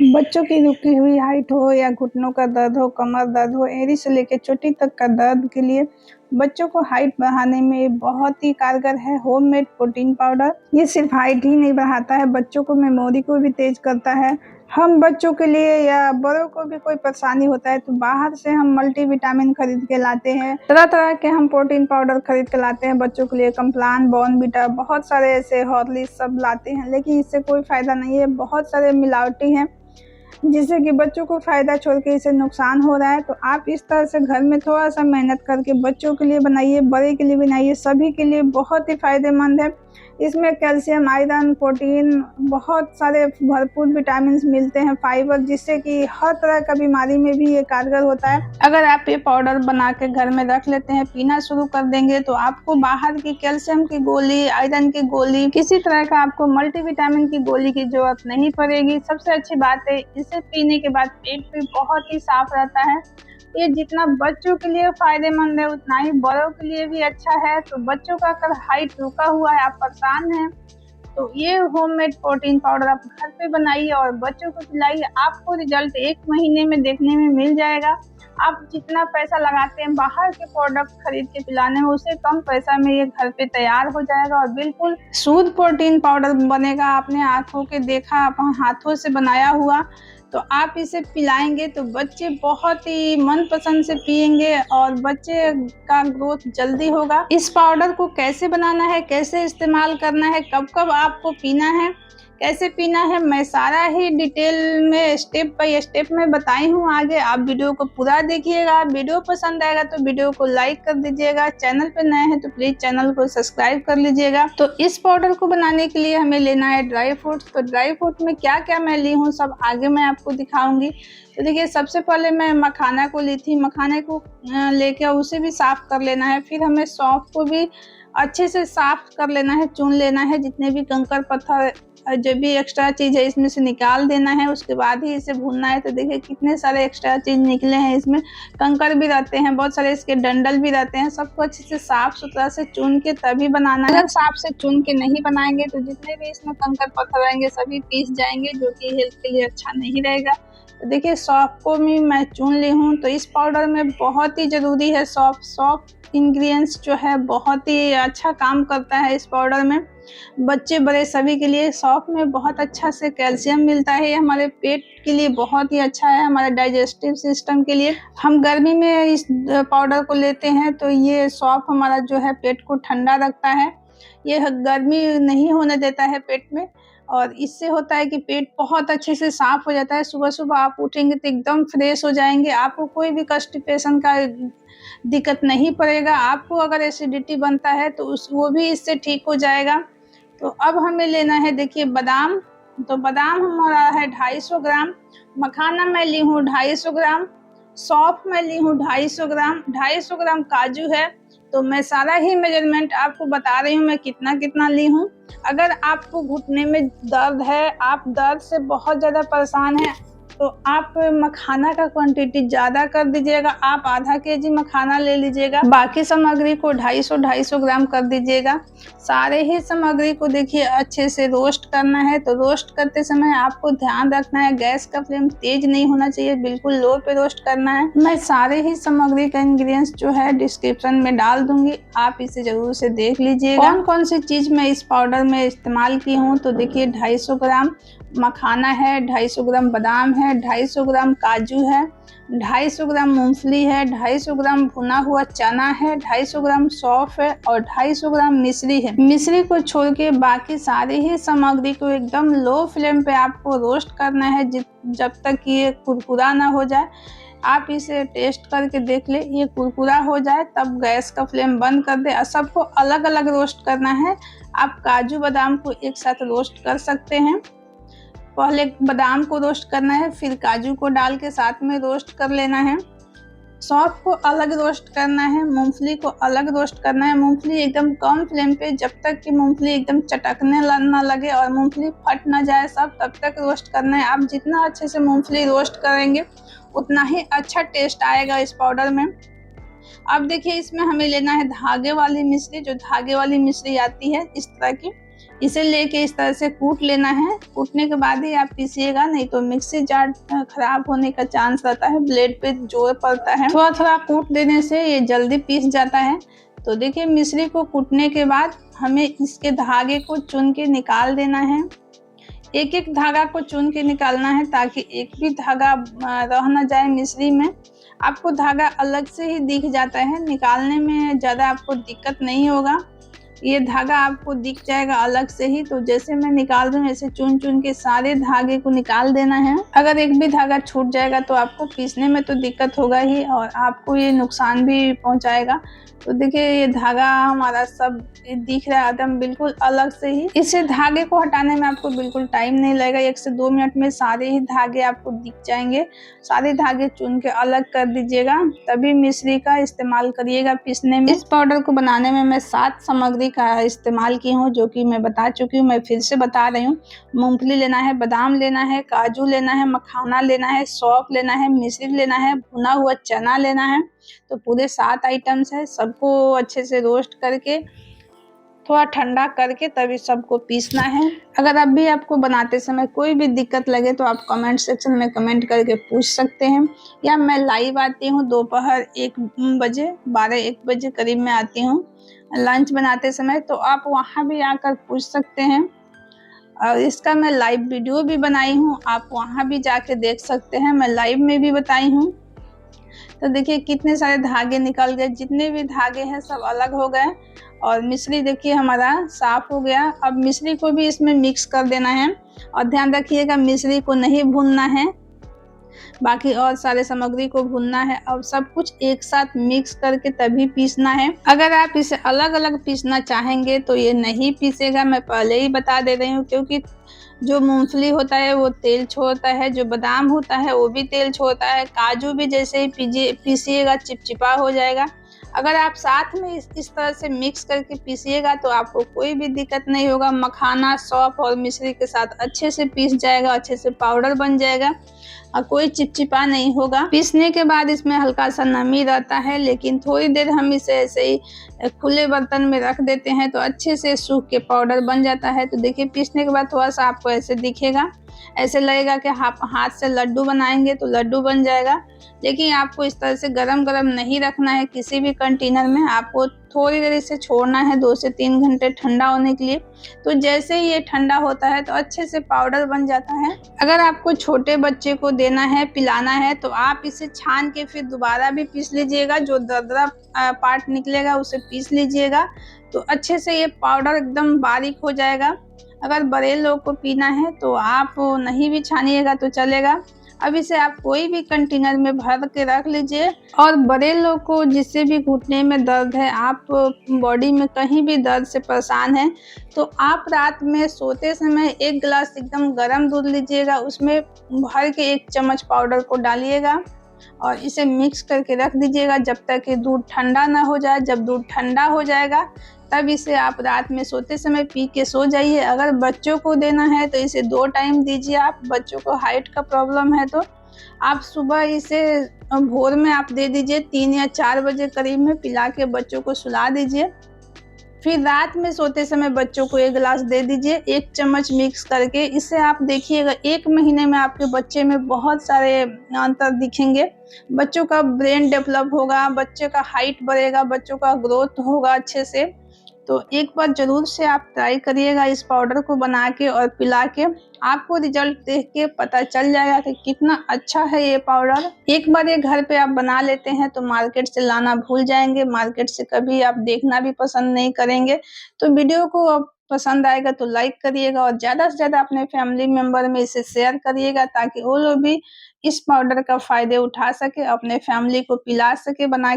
बच्चों की रुकी हुई हाइट हो या घुटनों का दर्द हो, कमर दर्द हो, एड़ी से लेकर चोटी तक का दर्द के लिए बच्चों को हाइट बढ़ाने में बहुत ही कारगर है होममेड प्रोटीन पाउडर। ये सिर्फ हाइट ही नहीं बढ़ाता है, बच्चों को मेमोरी को भी तेज करता है। हम बच्चों के लिए या बड़ों को भी कोई परेशानी होता है तो बाहर से हम मल्टीविटामिन खरीद के लाते हैं, तरह तरह के हम प्रोटीन पाउडर खरीद के लाते हैं बच्चों के लिए, कम्प्लान, बॉर्नविटा, बहुत सारे ऐसे हॉर्लिक्स सब लाते हैं, लेकिन इससे कोई फायदा नहीं है। बहुत सारे मिलावटी हैं जिससे कि बच्चों को फायदा छोड़ के इसे नुकसान हो रहा है। तो आप इस तरह से घर में थोड़ा सा मेहनत करके बच्चों के लिए बनाइए, बड़े के लिए बनाइए, सभी के लिए बहुत ही फायदेमंद है। इसमें कैल्शियम, आयरन, प्रोटीन, बहुत सारे भरपूर विटामिन मिलते हैं, फाइबर, जिससे कि हर तरह का बीमारी में भी ये कारगर होता है। अगर आप ये पाउडर बना के घर में रख लेते हैं, पीना शुरू कर देंगे तो आपको बाहर की कैल्शियम की गोली, आयरन की गोली, किसी तरह का आपको मल्टीविटामिन की गोली की जरूरत नहीं पड़ेगी। सबसे अच्छी बात है, इसे पीने के बाद पेट भी बहुत ही साफ रहता है। ये जितना बच्चों के लिए फायदेमंद है उतना ही बड़ों के लिए भी अच्छा है। तो बच्चों का अगर हाइट रुका हुआ है, आप परेशान हैं, तो ये होममेड प्रोटीन पाउडर आप घर पे बनाइए और बच्चों को खिलाइए। आपको रिजल्ट 1 महीने में देखने में मिल जाएगा। आप जितना पैसा लगाते हैं बाहर के प्रोडक्ट खरीद के पिलाने में, उससे कम पैसा में ये घर पे तैयार हो जाएगा और बिल्कुल शुद्ध प्रोटीन पाउडर बनेगा। आपने आंखों के देखा, अपने हाथों से बनाया हुआ, तो आप इसे पिलाएंगे तो बच्चे बहुत ही मन पसंद से पिएंगे और बच्चे का ग्रोथ जल्दी होगा। इस पाउडर को कैसे बनाना है, कैसे इस्तेमाल करना है, कब कब आपको पीना है, कैसे पीना है, मैं सारा ही डिटेल में स्टेप बाय स्टेप में बताई हूँ। आगे आप वीडियो को पूरा देखिएगा। वीडियो पसंद आएगा तो वीडियो को लाइक कर दीजिएगा। चैनल पे नए हैं तो प्लीज चैनल को सब्सक्राइब कर लीजिएगा। तो इस पाउडर को बनाने के लिए हमें लेना है ड्राई फ्रूट्स। तो ड्राई फ्रूट में क्या क्या मैं ली हूँ सब आगे मैं आपको दिखाऊंगी। तो देखिए, सबसे पहले मैं मखाना को ली थी। मखाने को लेके उसे भी साफ कर लेना है। फिर हमें सौंफ को भी अच्छे से साफ कर लेना है, चुन लेना है। जितने भी कंकर पत्थर, जो भी एक्स्ट्रा चीज है इसमें से निकाल देना है, उसके बाद ही इसे भूनना है। तो देखिए कितने सारे एक्स्ट्रा चीज निकले हैं, इसमें कंकर भी रहते हैं, बहुत सारे इसके डंडल भी रहते हैं। सबको अच्छे से साफ सुथरा से चुन के तभी बनाना है। अगर साफ से चुन के नहीं बनाएंगे तो जितने भी इसमें कंकर पत्थर रहेंगे सभी पीस जाएंगे, जो कि हेल्थ के लिए अच्छा नहीं रहेगा। तो देखिए सौंफ को भी मैं चुन ली हूँ। तो इस पाउडर में बहुत ही जरूरी है सौंफ। सौंफ इंग्रेडिएंट्स जो है बहुत ही अच्छा काम करता है इस पाउडर में। बच्चे बड़े सभी के लिए सौंफ में बहुत अच्छा से कैल्शियम मिलता है। ये हमारे पेट के लिए बहुत ही अच्छा है, हमारे डाइजेस्टिव सिस्टम के लिए। हम गर्मी में इस पाउडर को लेते हैं तो ये सौंफ हमारा जो है पेट को ठंडा रखता है, ये गर्मी नहीं होने देता है पेट में। और इससे होता है कि पेट बहुत अच्छे से साफ हो जाता है। सुबह सुबह आप उठेंगे तो एकदम फ्रेश हो जाएंगे, आपको कोई भी कॉन्स्टिपेशन का दिक्कत नहीं पड़ेगा। आपको अगर एसिडिटी बनता है तो वो भी इससे ठीक हो जाएगा। तो अब हमें लेना है, देखिए, बादाम। तो बादाम हमारा है 250 ग्राम, मखाना मैं ली हूँ 250 ग्राम, सौंफ मैं ली हूँ 250 ग्राम, 250 ग्राम काजू है। तो मैं सारा ही मेजरमेंट आपको बता रही हूँ मैं कितना कितना ली हूँ। अगर आपको घुटने में दर्द है, आप दर्द से बहुत ज़्यादा परेशान हैं, तो आप मखाना का क्वांटिटी ज़्यादा कर दीजिएगा। आप आधा केजी मखाना ले लीजिएगा, बाकी सामग्री को 250 ग्राम कर दीजिएगा। सारे ही सामग्री को देखिए अच्छे से रोस्ट करना है। तो रोस्ट करते समय आपको ध्यान रखना है गैस का फ्लेम तेज नहीं होना चाहिए, बिल्कुल लो पे रोस्ट करना है। मैं सारे ही सामग्री का इंग्रेडिएंट्स जो है डिस्क्रिप्शन में डाल दूंगी, आप इसे जरूर से देख लीजिएगा कौन कौन सी चीज मैं इस पाउडर में इस्तेमाल की हूँ। तो देखिए 250 ग्राम मखाना है, 250 ग्राम बादाम है, 250 ग्राम काजू है, 250 ग्राम मूंगफली है, 250 ग्राम भुना हुआ चना है, 250 ग्राम सौंफ है और 250 ग्राम मिश्री है। मिश्री को छोड़ के बाकी सारी ही सामग्री को एकदम लो फ्लेम पे आपको रोस्ट करना है जब तक ये कुरकुरा ना हो जाए। आप इसे टेस्ट करके देख ले, ये कुरकुरा हो जाए तब गैस का फ्लेम बंद कर दे। और सबको अलग अलग रोस्ट करना है। आप काजू बादाम को एक साथ रोस्ट कर सकते हैं। पहले बादाम को रोस्ट करना है, फिर काजू को डाल के साथ में रोस्ट कर लेना है। सौंफ को अलग रोस्ट करना है, मूंगफली को अलग रोस्ट करना है। मूंगफली एकदम कम फ्लेम पे, जब तक कि मूंगफली एकदम चटकने ना लगे और मूंगफली फट ना जाए सब, तब तक रोस्ट करना है। आप जितना अच्छे से मूंगफली रोस्ट करेंगे उतना ही अच्छा टेस्ट आएगा इस पाउडर में। अब देखिए इसमें हमें लेना है धागे वाली मिश्री, जो धागे वाली मिश्री आती है इस तरह की। इसे लेके इस तरह से कूट लेना है। कूटने के बाद ही आप पीसिएगा, नहीं तो मिक्सी जार खराब होने का चांस रहता है, ब्लेड पे जोर पड़ता है। थोड़ा थोड़ा कूट देने से ये जल्दी पीस जाता है। तो देखिए मिश्री को कूटने के बाद हमें इसके धागे को चुन के निकाल देना है। एक एक धागा को चुन के निकालना है ताकि एक भी धागा रह ना जाए मिश्री में। आपको धागा अलग से ही दिख जाता है, निकालने में ज़्यादा आपको दिक्कत नहीं होगा। ये धागा आपको दिख जाएगा अलग से ही। तो जैसे मैं निकाल रही हूँ ऐसे चुन चुन के सारे धागे को निकाल देना है। अगर एक भी धागा छूट जाएगा तो आपको पीसने में तो दिक्कत होगा ही और आपको ये नुकसान भी पहुंचाएगा। तो देखिए ये धागा हमारा सब दिख रहा है एकदम बिल्कुल अलग से ही। इसे धागे को हटाने में आपको बिल्कुल टाइम नहीं लगेगा, 1 से 2 मिनट में सारे ही धागे आपको दिख जाएंगे। सारे धागे चुन के अलग कर दीजिएगा, तभी मिश्री का इस्तेमाल करिएगा पीसने में। इस पाउडर को बनाने में मैं 7 सामग्री का इस्तेमाल की हूँ, जो कि मैं बता चुकी हूँ, मैं फिर से बता रही हूँ। मूंगफली लेना है, बादाम लेना है, काजू लेना है, मखाना लेना है, सौंफ लेना है, मिश्री लेना है, भुना हुआ चना लेना है। तो पूरे 7 आइटम्स है। सबको अच्छे से रोस्ट करके थोड़ा ठंडा करके तभी सबको पीसना है। अगर अब भी आपको बनाते समय कोई भी दिक्कत लगे तो आप कमेंट सेक्शन में कमेंट करके पूछ सकते हैं, या मैं लाइव आती हूँ दोपहर 1 बजे, 12-1 बजे करीब में आती हूँ लंच बनाते समय, तो आप वहाँ भी आकर पूछ सकते हैं। और इसका मैं लाइव वीडियो भी बनाई हूँ, आप वहाँ भी जाके देख सकते हैं, मैं लाइव में भी बताई हूँ। तो देखिए कितने सारे धागे निकल गए, जितने भी धागे हैं सब अलग हो गए और मिश्री देखिए हमारा साफ हो गया। अब मिश्री को भी इसमें मिक्स कर देना है और ध्यान रखिएगा मिश्री को नहीं भूनना है, बाकी और सारे सामग्री को भूनना है। अब सब कुछ एक साथ मिक्स करके तभी पीसना है। अगर आप इसे अलग अलग पीसना चाहेंगे तो ये नहीं पीसेगा, मैं पहले ही बता दे रही हूँ, क्योंकि जो मूंगफली होता है वो तेल छोड़ता है, जो बादाम होता है वो भी तेल छोड़ता है, काजू भी जैसे ही पीसिएगा चिपचिपा हो जाएगा। अगर आप साथ में इस तरह से मिक्स करके पीसिएगा तो आपको कोई भी दिक्कत नहीं होगा। मखाना, सौंफ और मिश्री के साथ अच्छे से पीस जाएगा, अच्छे से पाउडर बन जाएगा और कोई चिपचिपा नहीं होगा। पीसने के बाद इसमें हल्का सा नमी रहता है, लेकिन थोड़ी देर हम इसे ऐसे ही खुले बर्तन में रख देते हैं तो अच्छे से सूख के पाउडर बन जाता है। तो देखिए पीसने के बाद थोड़ा सा आपको ऐसे दिखेगा, ऐसे लगेगा कि आप हाथ से लड्डू बनाएंगे तो लड्डू बन जाएगा। लेकिन आपको इस तरह से गरम गरम नहीं रखना है किसी भी कंटेनर में, आपको थोड़ी देर इसे छोड़ना है 2 से 3 घंटे ठंडा होने के लिए। तो जैसे ही ये ठंडा होता है तो अच्छे से पाउडर बन जाता है। अगर आपको छोटे बच्चे को देना है, पिलाना है, तो आप इसे छान के फिर दोबारा भी पीस लीजिएगा, जो दरदरा पार्ट निकलेगा उसे पीस लीजिएगा तो अच्छे से ये पाउडर एकदम बारीक हो जाएगा। अगर बड़े लोग को पीना है तो आप नहीं भी छानिएगा तो चलेगा। अब इसे आप कोई भी कंटेनर में भर के रख लीजिए। और बड़े लोग को जिससे भी घुटने में दर्द है, आप बॉडी में कहीं भी दर्द से परेशान हैं, तो आप रात में सोते समय 1 गिलास एकदम गर्म दूध लीजिएगा, उसमें भर के 1 चम्मच पाउडर को डालिएगा और इसे मिक्स करके रख दीजिएगा जब तक कि दूध ठंडा ना हो जाए। जब दूध ठंडा हो जाएगा तब इसे आप रात में सोते समय पी के सो जाइए। अगर बच्चों को देना है तो इसे 2 टाइम दीजिए। आप बच्चों को हाइट का प्रॉब्लम है तो आप सुबह इसे भोर में आप दे दीजिए, 3 या 4 बजे करीब में पिला के बच्चों को सुला दीजिए। फिर रात में सोते समय बच्चों को 1 गिलास दे दीजिए, 1 चम्मच मिक्स करके। इससे आप देखिएगा 1 महीने में आपके बच्चे में बहुत सारे अंतर दिखेंगे। बच्चों का ब्रेन डेवलप होगा, बच्चे का हाइट बढ़ेगा, बच्चों का ग्रोथ होगा अच्छे से। तो एक बार ज़रूर से आप ट्राई करिएगा इस पाउडर को बना के और पिला के, आपको रिजल्ट देख के पता चल जाएगा कि कितना अच्छा है ये पाउडर। एक बार ये घर पे आप बना लेते हैं तो मार्केट से लाना भूल जाएंगे, मार्केट से कभी आप देखना भी पसंद नहीं करेंगे। तो वीडियो को आप पसंद आएगा तो लाइक करिएगा और ज़्यादा से ज़्यादा अपने फैमिली मेम्बर में इसे शेयर करिएगा, ताकि वो लोग भी इस पाउडर का फ़ायदे उठा सके, अपने फैमिली को पिला सके बना